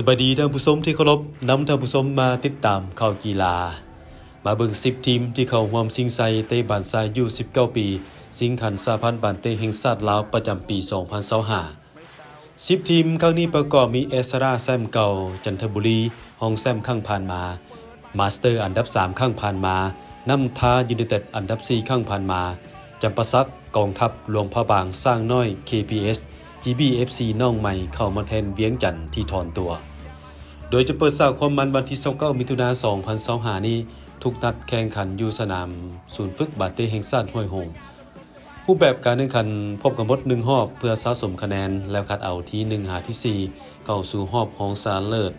สวัสดีท่านผู้ชมที่เคารพนำท่านผู้ชมมาติดตามข่าวกีฬามาเบิ่ง10ทีมที่เข้าร่วมชิงชัยเตะบานทรายอยู่19ปีสิงขันสหพันธ์บานเตะแห่งชาติลาวประจำปี2025 10ทีมครั้งนี้ประกอบมีเอสราแซมเก่าจันทบุรีฮองแซมข้างผ่านมามาสเตอร์อันดับ3ข้างผ่านมานำทายูไนเต็ดอันดับ4ข้างผ่านมาจำปาสักกองทัพหลวงพระบางสร้างน้อย KPS GBFC น้องใหม่เข้ามาแทนเวียงจันทร์ที่ถอนตัวโดยจะเปิดฉากความมันวันที่29มิถุนายน2025นี้ทุกนัดแข่งขันอยู่สนามศูนย์ฝึกบาเต้แห่งชาติห้วยโฮงรูปแบบการแข่งขันพบกันหมด1รอบเพื่อสะสมคะแนนแล้วคัดเอาที่1หาที่4เข้าสู่รอบรองชนะเลิศ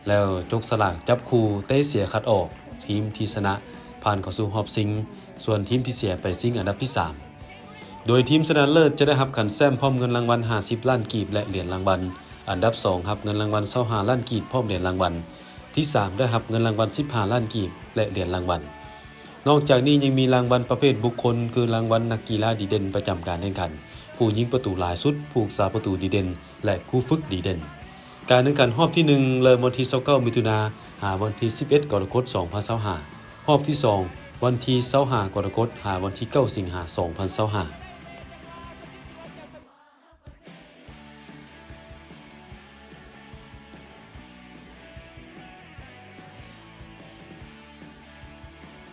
แล้วจกสลากจับคู่เตะเสียคัดออกทีมที่ชนะผ่านเข้าสู่รอบชิงส่วนทีมที่เสียไปชิงอันดับที่3โดยทีมชนะเลิศจะได้รับขันแซมพร้อมเงินรางวัล50ล้านกีบและเหรียญรางวัลอันดับ2รับเงินรางวัล25ล้านกีบพร้อมเหรียญรางวัลที่3ได้รับเงินรางวัล15ล้านกีบและเหรียญรางวัลนอกจากนี้ยังมีรางวัลประเภทบุคคลคือรางวัลนักกีฬาดีเด่นประจำการแข่งขันผู้ยิงประตูหลายสุดผู้รักษาประตูดีเด่นและคู่ฝึกดีเด่นการแข่งขันรอบที่1เริ่มวันที่29มิถุนายนหาวันที่11กรกฎาคม2025รอบที่2วันที่25กรกฎาคมหาวันที่9สิงหาคม2025